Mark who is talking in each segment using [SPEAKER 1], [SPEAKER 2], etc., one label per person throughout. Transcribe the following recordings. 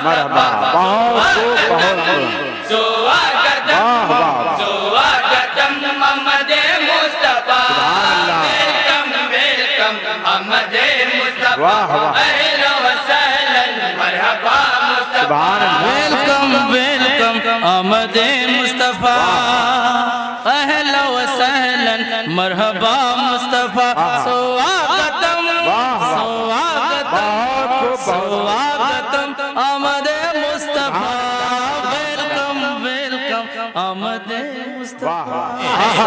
[SPEAKER 1] मरहबा बहुत
[SPEAKER 2] स्वागतम Mohammad Mustafa welcome welcome Mohammad Mustafa अहला व सहलन मरहबा मुस्तफा वेलकम वेलकम मोहम्मद मुस्तफा अहला व सहलन मरहबा मुस्तफा स्वागतम स्वागतम आमद मुस्तफा वेलकम वेलकम आमद मुस्तफा।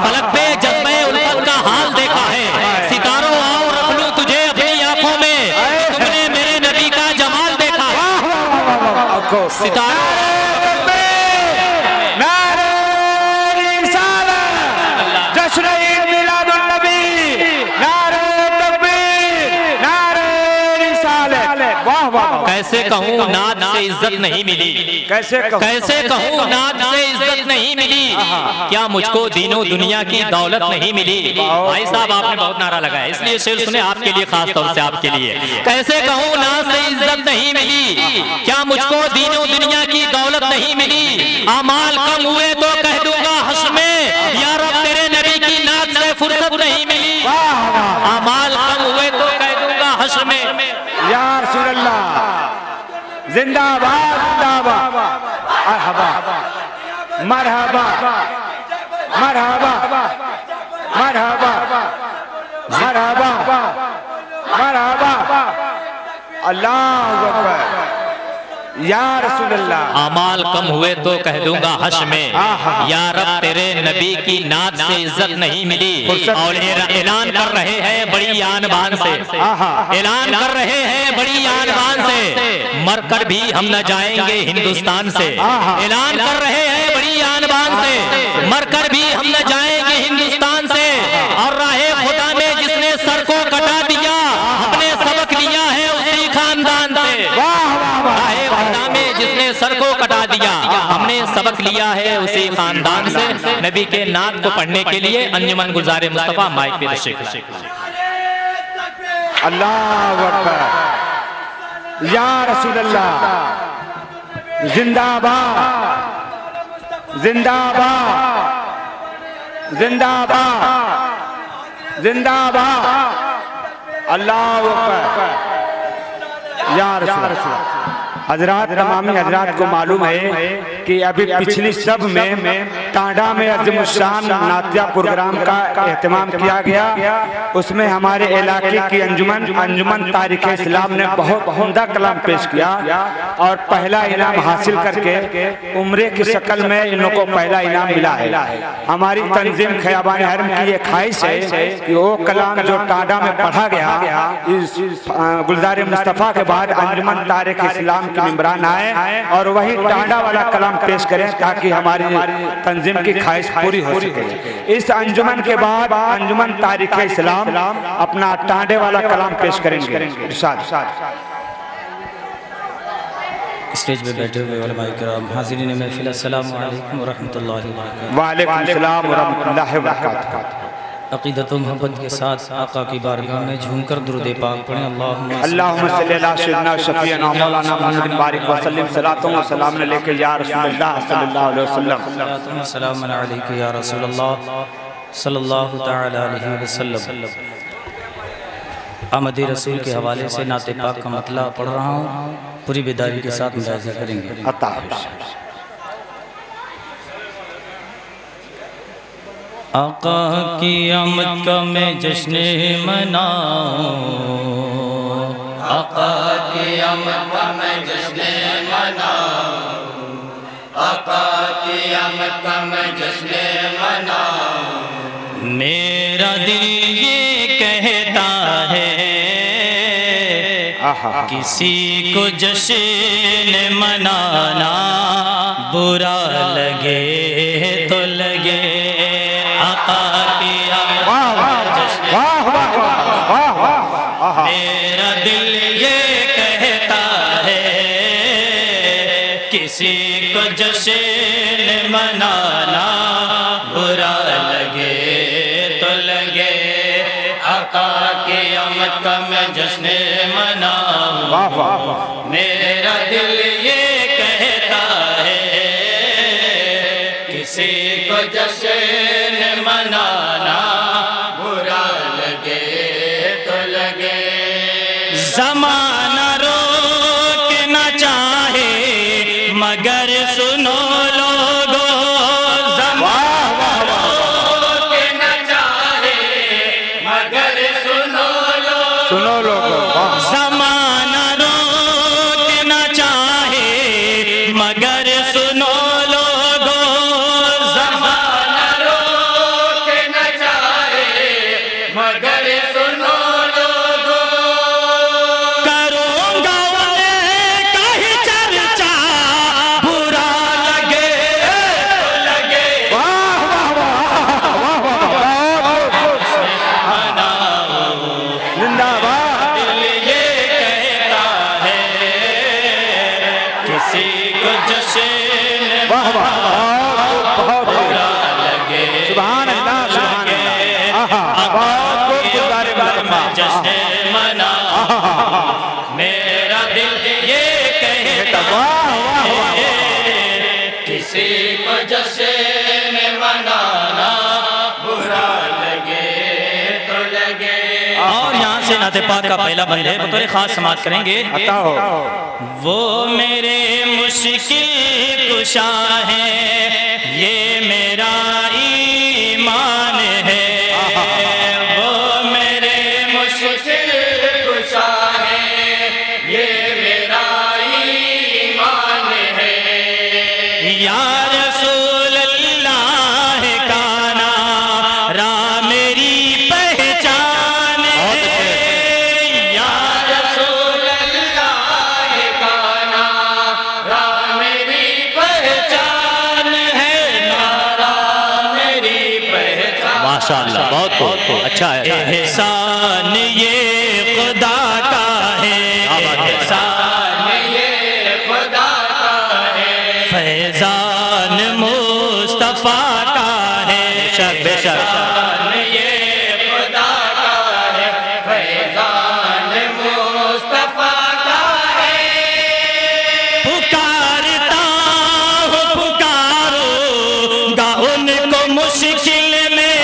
[SPEAKER 3] फलक पे जज्बे उल्फत का हाल देखा है, सितारों आओ रख लूं तुझे अपनी आंखों में, तुमने मेरे नबी का जमाल देखा है। सितारों कैसे कहूँ नाद से इज्जत नहीं मिली, कैसे कहूँ नाद से इज्जत नहीं मिली, क्या मुझको दीनों दुनिया की दौलत नहीं मिली। भाई साहब आपने बहुत नारा लगाया, इसलिए शेर सुने आपके लिए, खास तौर से आपके लिए। कैसे कहूँ नाद से इज्जत नहीं मिली, क्या मुझको दीनों दुनिया की दौलत नहीं मिली। अमाल कम हुए तो कह दूंगा हश्र में, या रब तेरे नबी की नाद से फुर्सत नहीं मिली। अमाल कम हुए तो कह दूंगा हश्र में,
[SPEAKER 1] या रसूल अल्लाह जिंदाबाद जिंदाबाद मरहबा मरहबा मरहबा मरहबा मरहबा मरहबा अल्लाहु अकबर या रसूल अल्लाह।
[SPEAKER 3] अमाल कम हुए तो कह दूंगा हश में, या रब तेरे नबी की नाद से इज्जत नहीं मिली। और ऐलान कर रहे हैं बड़ी आन बान से, ऐलान कर रहे हैं बड़ी आन बान से, मरकर भी हम न जाएंगे हिंदुस्तान से। ऐलान कर रहे हैं बड़ी आन बान से, मरकर भी हम न जाएंगे हिंदुस्तान से। और राहे खुदा में जिसने सर को कटा दिया, अपने सबक लिया है उसी खानदान से। राहे खुदा में जिसने सर को कटा दिया, हमने सबक लिया है उसी खानदान से। नबी के नात को पढ़ने के लिए अंजुमन गुलजारे मुस्तफा माइक पे तशरीफ।
[SPEAKER 1] अल्लाहु अकबर या रसूल अल्लाह जिंदाबाद जिंदाबाद जिंदाबाद जिंदाबाद अल्लाहु अकबर या रसूल अल्लाह। हजरात तमामी हजरात को मालूम है कि अभी पिछली सब में टांडा में अज़ीमुश्शान नातिया प्रोग्राम का एहतमाम किया गया। उसमें हमारे इलाके की अंजुमन तारीख़ इस्लाम ने बहुत उम्दा कलाम पेश किया और पहला इनाम हासिल करके उम्रे की शक्ल में इन लोगों को पहला इनाम मिला है। हमारी तंजीम खयाबान हरम की ये ख्वाहिश है कि वो कलाम जो टांडा में पढ़ा गया, इस गुलजार मुस्तफ़ा के बाद अंजुमन तारीख़ इस्लाम के मेंबरान आए और वही टांडा वाला कलाम पेश करें ताकि हमारी तंजीम की ख्वाहिश पूरी हो सके। इस अंजुमन के बाद अंजुमन तारीख़ इस्लाम अपना टांडे वाला कलाम पेश करेंगे। इरशाद।
[SPEAKER 4] स्टेज पे बैठे हुए उलमाए किराम, हाज़िरीन महफ़िल, अस्सलामु अलैकुम व रहमतुल्लाहि व बरकातुहू।
[SPEAKER 1] व अलैकुम अस्सलाम व रहमतुल्लाहि व बरकातुहू।
[SPEAKER 4] अक़ीदत व मोहब्बत के साथ आका की बारगाह में झूमकर दुरूद पाक पढ़ें।
[SPEAKER 1] अल्लाहुम्मा सल्ली अला सय्यिदना शफ़ीअना मौलाना मुहम्मद बारिक व सल्लिम सलातो व सलाम अलैका या रसूलल्लाह सल्लल्लाहु अलैहि वसल्लम।
[SPEAKER 4] सलाम अलैका या रसूलल्लाह सल्लल्लाहु तआला अलैहि वसल्लम। आमद रसूल के हवाले से नाते पाक का मतला पढ़ रहा हूँ, पूरी बेदारी के साथ मुलाहिज़ा करेंगे। आका की आमद का मैं जश्न मनाऊं,
[SPEAKER 2] आका की आमद का मैं जश्न मनाऊं, आका की आमद का मैं जश्न मनाऊं।
[SPEAKER 4] मेरा दिल ये कहता है किसी को जश्न मनाना बुरा लगे तो लगे। आका की आमद जश्न, मेरा दिल ये कहता है किसी को जश्न मनाना बुरा लगे तो लगे। आका की आमद का मैं जश्न मनाऊं, मेरा दिल ये
[SPEAKER 2] मनाना, बुरा लगे तो लगे।
[SPEAKER 3] ज़माना रोकना चाहे मगर सुनो लोगो, ज़माना
[SPEAKER 2] रोकना चाहे मगर सुनो लोगो,
[SPEAKER 1] सुनो लोगो,
[SPEAKER 3] ज़माना रोकना चाहे मगर सुनो लोगो,
[SPEAKER 2] ज़माना रोकना चाहे मगर सुनो लोगो।
[SPEAKER 3] करूँगा उनका ही चर्चा, बुरा लगे
[SPEAKER 2] लगे
[SPEAKER 1] वाह वाह वाह वाह वाह जिंदाबाद।
[SPEAKER 3] ये कहता है किसी को जश्न
[SPEAKER 1] वाह वाह बहुत
[SPEAKER 3] बुरा लगे,
[SPEAKER 1] सुभान अल्लाह सुभान अल्लाह। आहा बहुत खूब गुजारे मुस्तफा।
[SPEAKER 3] जश्न मना, मेरा दिल ये कहता
[SPEAKER 1] वाह वाह वाह
[SPEAKER 2] किसी को जश्न मनाना, बुरा लगे तो लगे।
[SPEAKER 4] और यहाँ से नाते पाक का पहला बंद है, बतौर खास समात करेंगे।
[SPEAKER 1] अता हो
[SPEAKER 3] वो मेरे मुश्किल कुशा है, ये मेरा ईमान है,
[SPEAKER 2] वो मेरे मुश्किल कुशा है, ये मेरा ईमान है।
[SPEAKER 3] या रसूल अल्लाह का नारा मेरी पहचान है, या
[SPEAKER 2] रसूल अल्लाह का नारा मेरी पहचान है, नारा मेरी पहचान।
[SPEAKER 3] माशाअल्लाह बहुत अच्छा है। एहसान ये खुदा का है,
[SPEAKER 2] एहसान ये खुदा का है,
[SPEAKER 3] फैजान मुस्तफा का है। बेशक
[SPEAKER 2] एहसान ये खुदा का है, फैजान मुस्तफा का है।
[SPEAKER 3] पुकारता हूँ पुकारूंगा उनको मुश्किल में,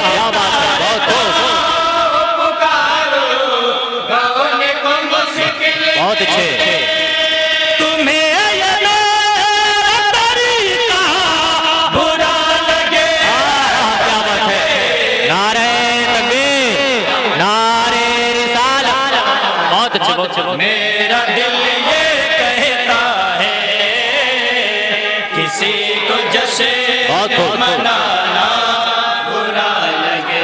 [SPEAKER 3] क्या बात है,
[SPEAKER 2] पुकारो गाओं को मुश्किल
[SPEAKER 3] बहुत अच्छे। तुम्हें ये मेरा तरीका बुरा लगे, क्या बात है, नारे तकबीर, नारे रिसालत, बहुत अच्छे बहुत अच्छे।
[SPEAKER 2] मेरा दिल ये कहता है किसी को जश्न मनाना, बुरा लगे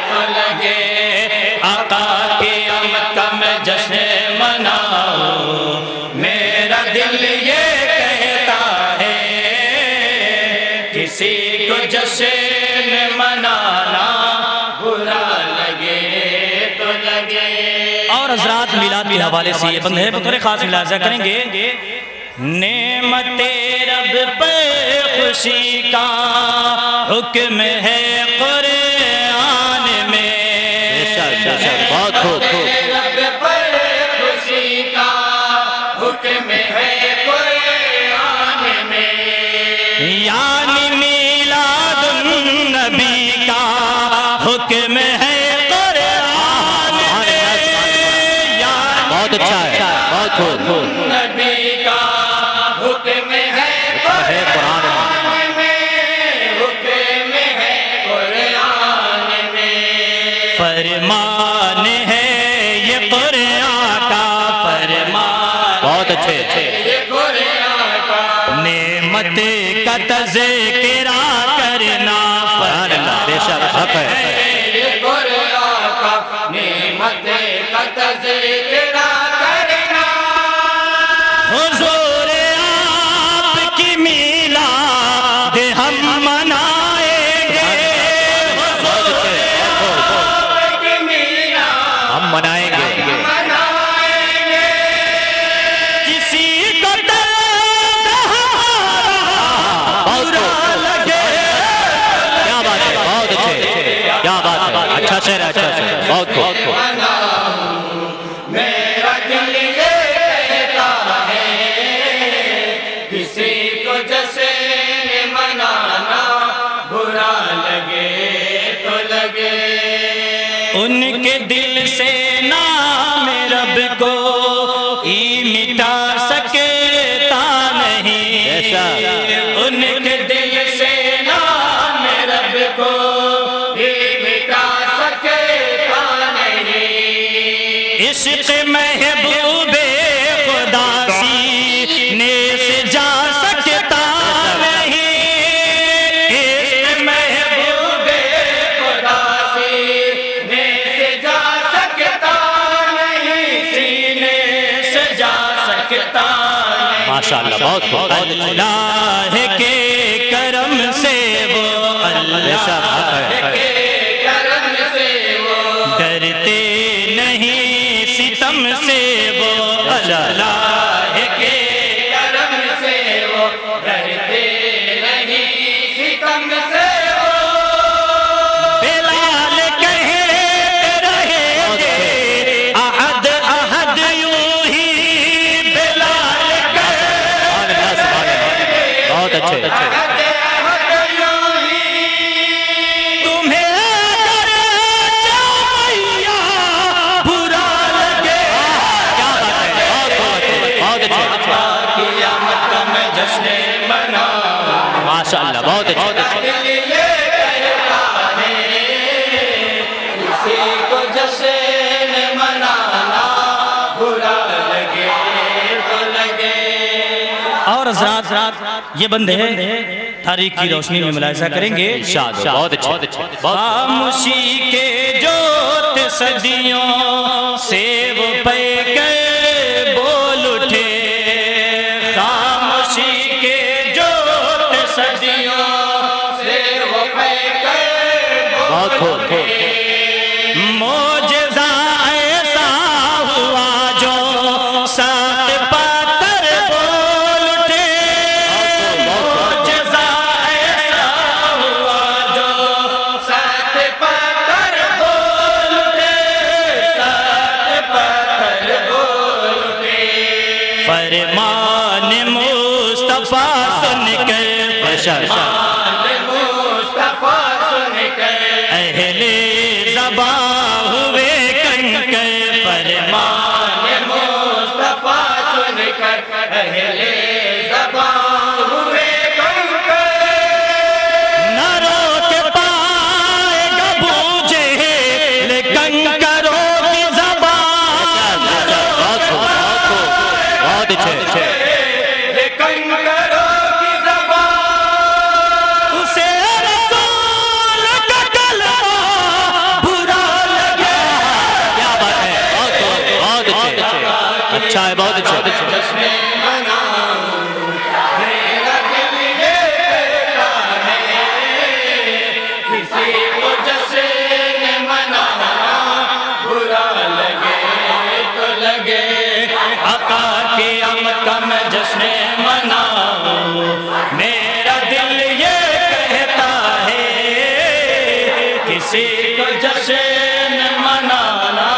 [SPEAKER 2] तो लगे।
[SPEAKER 3] आका
[SPEAKER 2] कि आमद का मैं जश्न मनाऊं, मेरा दिल ये कहता है किसी को जश्न मनाना, बुरा लगे तो लगे।
[SPEAKER 4] और हजरात मिलाद के हवाले से ये बंद है, बतौर खास मुलाजा करेंगे।
[SPEAKER 3] नेमते रब पे खुशी का हुक्म है कुरान में, बहुत खूब।
[SPEAKER 2] रब पर खुशी का हुक्म है कुरान में,
[SPEAKER 3] यानी मीलादुन नबी का हुक्म है कुरान में, बहुत अच्छा है, बहुत खूब।
[SPEAKER 2] नबी का हुक्म है कुरान में, हुक्म है कुरान में।
[SPEAKER 3] फरमान है ये कुरान का फरमान, बहुत अच्छे।
[SPEAKER 2] ये कुरान का
[SPEAKER 3] नेमत का तज़किरा करना फरमान, बेशक हक है।
[SPEAKER 2] ये कुरान का नेमत का तज़किरा करना,
[SPEAKER 3] हुजूर आपकी मीलाद हम मनाएंगे,
[SPEAKER 2] आपकी मीलाद
[SPEAKER 3] हम मनाएंगे।
[SPEAKER 2] मनाएंगे।
[SPEAKER 3] किसी को दर्द हमारा बुरा
[SPEAKER 4] उनके दिल से नाम रब को मिटा सकता नहीं,
[SPEAKER 2] उनके दिल से नाम रब को मिटा सकता नहीं।
[SPEAKER 4] इश्क महबूबे खुदा सीने से जा सकता नहीं,
[SPEAKER 2] इश्क महबूबे खुदा सीने से जा सकता नहीं, सीने से जा सकता नहीं।
[SPEAKER 3] माशाअल्लाह, बहुत खूब।
[SPEAKER 4] अल्लाह के करम से वो अल्लाह
[SPEAKER 2] के करम से वो
[SPEAKER 4] डरते नहीं, सितम से वो अल्लाह
[SPEAKER 2] के करम से वो डरते नहीं, सितम से वो
[SPEAKER 4] बिलाल कहे रहे अहद अहद यूं ही, बिलाल
[SPEAKER 3] बहुत अच्छे।
[SPEAKER 4] तुम्हें अगर चाहैया बुरा लगे,
[SPEAKER 3] क्या बात है, बहुत अच्छे।
[SPEAKER 2] क़यामत में जश्न मनाओ,
[SPEAKER 3] माशाअल्लाह, बहुत अच्छे।
[SPEAKER 2] दिल ये कहता है किसी को जश्न मनाना बुरा लगे तो लगे।
[SPEAKER 4] और हज़रात ये बंदे तारीख की रोशनी में मुलाहिज़ा करेंगे।
[SPEAKER 3] इरशाद, बहुत अच्छे।
[SPEAKER 4] खामोशी के जोत सदियों से वो पैकर बोल उठे, खामोशी के जोत सदियों
[SPEAKER 2] से वो पैकर
[SPEAKER 3] बहुत खूब।
[SPEAKER 4] मोजज़ा ऐसा हुआ जो सात पातर बोल उठे, मोजज़ा ऐसा हुआ जो
[SPEAKER 2] सात पत्थर बोल उठे, सात पत्थर बोल उठे।
[SPEAKER 4] फरमान मुस्तफा सुनकर
[SPEAKER 2] मुस्तफा सुनकर
[SPEAKER 4] अहले ज़बां हुए कंकर, फरमान
[SPEAKER 2] मुस्तफा सुनकर अहले ज़बां हुए कंकर।
[SPEAKER 4] न रोक पाएगा बूझे ले कंकरों की ज़बान,
[SPEAKER 3] बहुत अच्छे।
[SPEAKER 2] ये कंकरों की ज़बां
[SPEAKER 4] उसे रसूल का कलमा बुरा लगे।
[SPEAKER 3] क्या बात है, बहुत अच्छे। अच्छा है, बहुत अच्छे।
[SPEAKER 2] जश्न मनाऊं, मेरा दिल ये कहता है किसी को जश्न मनाना बुरा लगे तो लगे।
[SPEAKER 4] आका के आमद में जश्न मनाऊं, मेरा दिल ये कहता है किसी को जश्न मनाना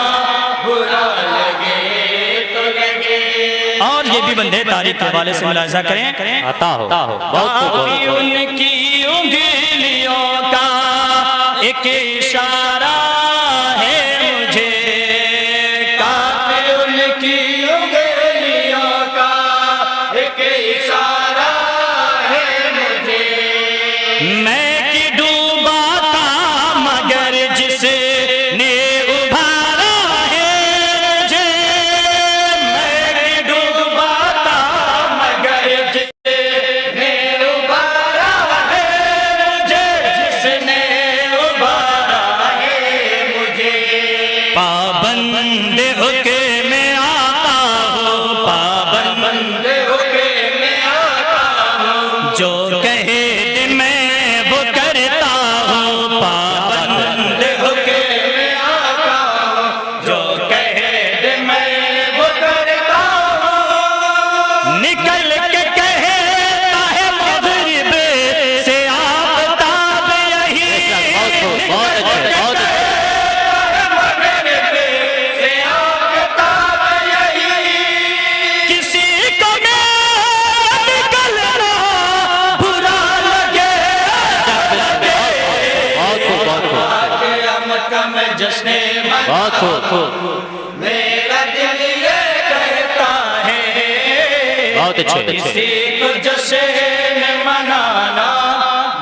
[SPEAKER 2] बुरा लगे तो लगे।
[SPEAKER 4] और ये भी बंदे तारीख के हवाले से मुलाहिज़ा करें।
[SPEAKER 3] आता हो, बहुत
[SPEAKER 4] काफी
[SPEAKER 3] खूब।
[SPEAKER 4] उनकी उंगलियों का एक इशारा है मुझे,
[SPEAKER 2] काफी उनकी उंगलियों का एक इशारा है मुझे।
[SPEAKER 4] मैं कि डूबा था मगर जिसने उभारा है मुझे, मैं कि डूबा था
[SPEAKER 2] मगर जिसने उबारा है मुझे, जिसने उबारा है मुझे।
[SPEAKER 4] पाबंद होके मैं आता हूँ, पाबंद
[SPEAKER 2] होके मैं आता हूँ,
[SPEAKER 4] जो कहे मैं वो करता हूँ, पाबंद होके
[SPEAKER 2] मैं आता हूँ, जो कहे मैं वो करता हूँ।
[SPEAKER 4] निकल के कहता है मगरिब से आफताब यही,
[SPEAKER 3] बहुत अच्छे।
[SPEAKER 2] मगरिब से आफताब यही।
[SPEAKER 4] किसी को मेरा निकलना बुरा लगे,
[SPEAKER 3] बहुत खूब।
[SPEAKER 2] क़यामत में जश्न
[SPEAKER 3] बहुत खूब।
[SPEAKER 2] मेरा दिल ये कहता है
[SPEAKER 3] बहुत अच्छे।
[SPEAKER 2] किसी को जश्न मनाना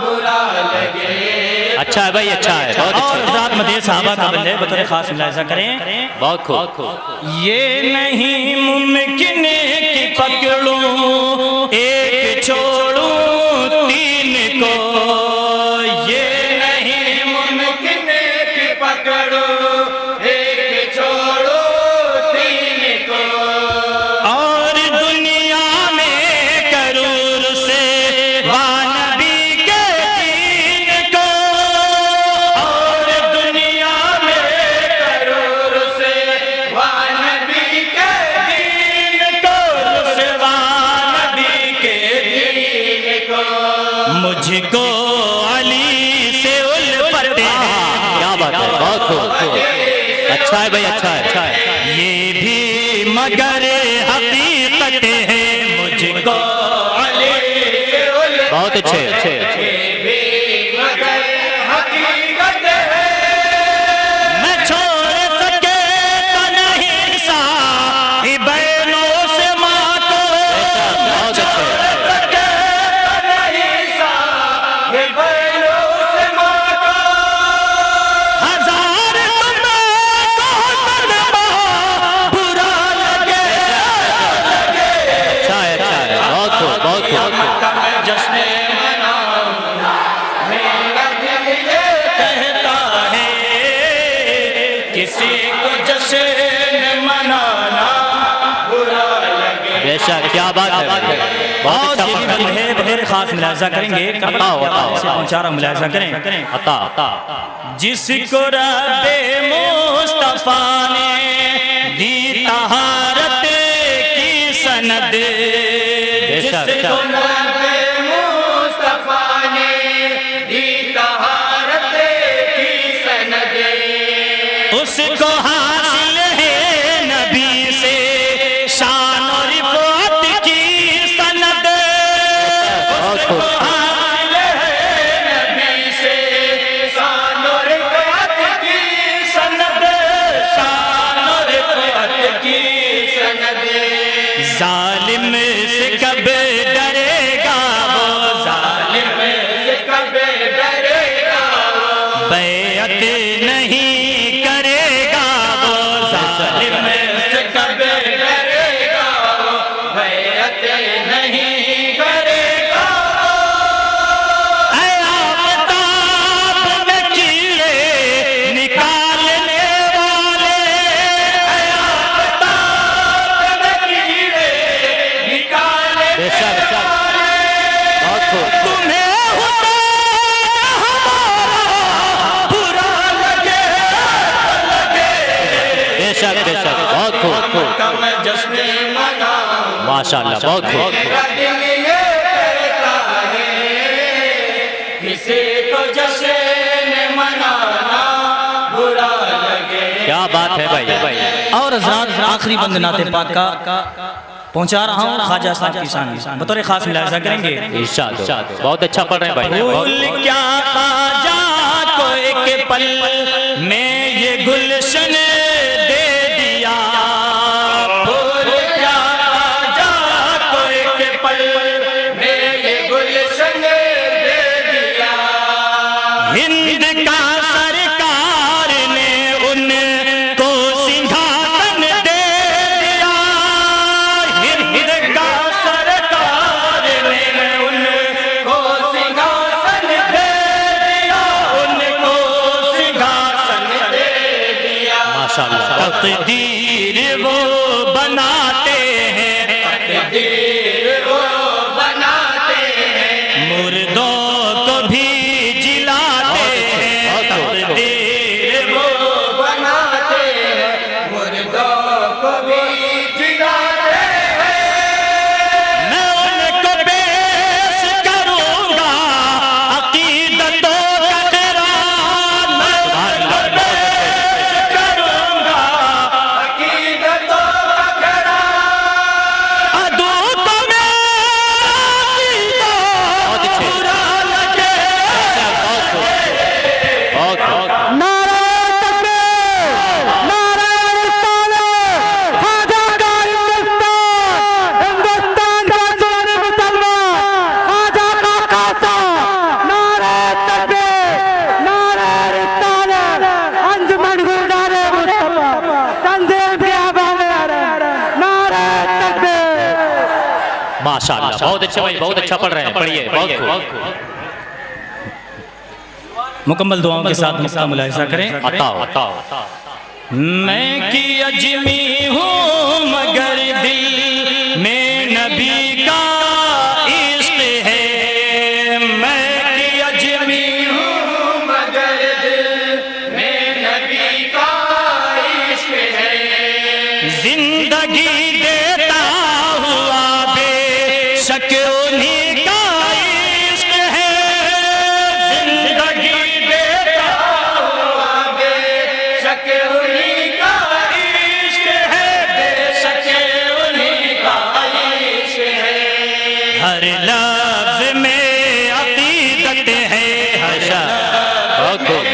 [SPEAKER 2] बुरा लगे।
[SPEAKER 3] अच्छा है भाई, अच्छा है, बहुत अच्छा
[SPEAKER 4] और
[SPEAKER 3] है।
[SPEAKER 4] हज़रात मदीह साहबा का बंदे बतौर खास मुलाहिज़ा करें।
[SPEAKER 3] बहुत खूब।
[SPEAKER 4] ये नहीं मुमकिन कि पकड़ूं एक छोड़ूं तीन को, ये
[SPEAKER 2] नहीं मुमकिन कि पकड़ो एक छोड़ो तीन को।
[SPEAKER 4] और दुनिया में करूर से वानबी के दीन को,
[SPEAKER 2] और दुनिया में करूर से वानबी के दीन को।
[SPEAKER 4] से वानबी के
[SPEAKER 2] दीन को
[SPEAKER 4] मुझको अली से उल्फत है।
[SPEAKER 3] क्या बात है, बहुत खूब। अच्छा है भाई, अच्छा है, अच्छा है।
[SPEAKER 4] ये भी मगर हकीकत है, मुझको अली से उल्फत
[SPEAKER 3] बहुत अच्छे, अच्छे।
[SPEAKER 2] भी मगर हकीकत है।
[SPEAKER 4] मैं छोड़ सके तो नहीं साहिबैनों से माँ को,
[SPEAKER 3] बहुत अच्छे।
[SPEAKER 4] हजार तुम्हें बुरा लगे।
[SPEAKER 3] अच्छा है, अच्छा है, बहुत खूब, बहुत खूब।
[SPEAKER 4] जश्न
[SPEAKER 2] मेरा दिल ये
[SPEAKER 4] कहता है किसी को जश्न मनाना
[SPEAKER 2] बुरा लगे।
[SPEAKER 3] बेशक, क्या बात है, बहुत अच्छा
[SPEAKER 4] ये भी
[SPEAKER 3] पकड़ा।
[SPEAKER 4] बंद है, बगैर खास मुलाहिज़ा करेंगे।
[SPEAKER 3] बताओ, बताओ।
[SPEAKER 4] से पहुंचा रहा मुलाहिज़ा करें।
[SPEAKER 3] अता, अता।
[SPEAKER 4] जिसको रब्बे मुस्तफा ने दी तहारत की सनद, जिसको
[SPEAKER 2] रब्बे मुस्तफा ने दी तहारत की सनद।
[SPEAKER 4] उसको हासिल है नबी से शान और रिफ़त की सनद। उसको हासिल है
[SPEAKER 2] नबी से शान और रिफ़त की
[SPEAKER 4] सनद, शान और रिफ़त की
[SPEAKER 2] सनद।
[SPEAKER 4] जालिम से कब डरेगा वो, जालिम
[SPEAKER 2] से कब डरेगा वो,
[SPEAKER 4] बैअत नहीं करेगा वो, जालिम से कब
[SPEAKER 2] डरेगा वो, बैअत नहीं करेगा।
[SPEAKER 4] ऐ आफ़ताब में कीड़े निकालने वाले, ऐ आफ़ताब में कीड़े
[SPEAKER 2] निकाले
[SPEAKER 3] बेशक, बेशक, बहुत खूब।
[SPEAKER 4] तुम्हें हुसैन हमारा बुरा लगे।
[SPEAKER 3] बेशक, बेशक, बहुत खूब, खूब।
[SPEAKER 2] कम जश्न मनाऊं।
[SPEAKER 3] माशाल्लाह, बहुत खूब।
[SPEAKER 2] मेरा दिल ये कहता है किसी को जश्न मनाना बुरा लगे।
[SPEAKER 3] क्या बात है भाई।
[SPEAKER 4] और हज़रात आखिरी बंद नाते पाक का पहुंचा रहा हूँ ख्वाजा साहब की शान में, बतौर खास मुलाहिज़ा करेंगे।
[SPEAKER 3] इरशाद, बहुत अच्छा पढ़ रहे हैं भाई।
[SPEAKER 4] भूल क्या ख्वाजा को एक पल में ये गुलशन दे दिया,
[SPEAKER 2] भूल क्या ख्वाजा को एक पल में ये गुलशन दे दिया।
[SPEAKER 4] हिंद का सरकार ने उनको सिंहासन दे दिया, हिंद का सरकार ने
[SPEAKER 2] को सिंहासन दे दिया,
[SPEAKER 4] उनको सिंहासन
[SPEAKER 2] दे दिया।
[SPEAKER 3] माशाल्लाह,
[SPEAKER 4] तकदीर वो बनाते हैं,
[SPEAKER 2] तकदीर वो बनाते हैं,
[SPEAKER 4] मुर्दों को भी जिलाते हैं, तकदीर वो
[SPEAKER 2] बनाते हैं, मुर्दों को भी जिलाते हैं।
[SPEAKER 4] मैं उनको पेश करूंगा अकीदतों का खिरान, मैं उनको पेश करूंगा
[SPEAKER 2] अकीदतों का खरा
[SPEAKER 4] अदू को
[SPEAKER 3] माशाअल्लाह, बहुत अच्छे भाई, बहुत अच्छा पढ़ रहे हैं, पढ़िए, बहुत खूब।
[SPEAKER 4] मुकम्मल दुआओं के साथ मक्का मुलाहिजा करें।
[SPEAKER 3] बताओ।
[SPEAKER 4] मैं की अजमी हूँ मगर दिल में नबी का इश्क है। मैं की अजमी हूँ
[SPEAKER 2] मगर दिल में नबी का इश्क है।
[SPEAKER 4] जिंदगी देता हुआ बेशक उन्हीं का इश्क है। जिंदगी देता
[SPEAKER 2] हुआ बेशक उन्हीं का इश्क है, बेशक उन्हीं का इश्क है।
[SPEAKER 4] हर लफ्ज में अकीदत है,
[SPEAKER 3] बहुत खूब।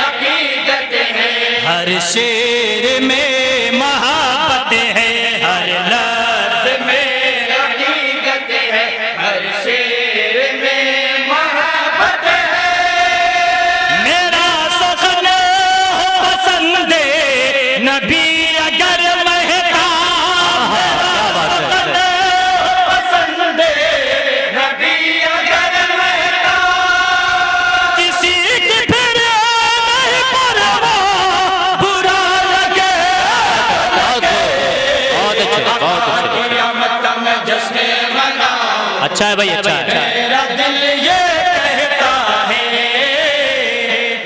[SPEAKER 2] अकीदत है,
[SPEAKER 4] हर शेर में मोहब्बत है। हर लफ्ज में
[SPEAKER 2] अकीदत है, हर शेर में मोहब्बत है।
[SPEAKER 4] मेरा सखन पसंद नबी अगर महताब,
[SPEAKER 2] पसंद नबी अगर महता,
[SPEAKER 4] किसी की फिर नहीं परवाह बुरा लगे।
[SPEAKER 3] बहुत अच्छे, बहुत अच्छे।
[SPEAKER 2] क़यामत का मैं जश्न मनाऊं।
[SPEAKER 3] अच्छा है भाई, अच्छा है।
[SPEAKER 2] मेरा दिल ये कहता है,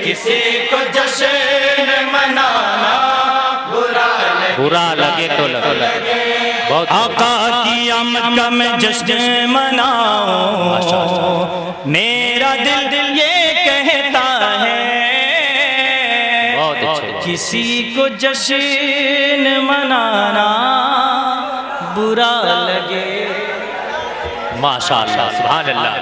[SPEAKER 2] किसी को जश्न मनाना बुरा
[SPEAKER 3] लगे तो लगे। बहुत
[SPEAKER 4] आका की आमद का मैं जश्न मनाऊं, मेरा दिल ये कहता है।
[SPEAKER 3] बहुत अच्छे।
[SPEAKER 4] किसी को जश्न मनाना बुरा लगे।
[SPEAKER 3] माशाअल्लाह, सुभान अल्लाह।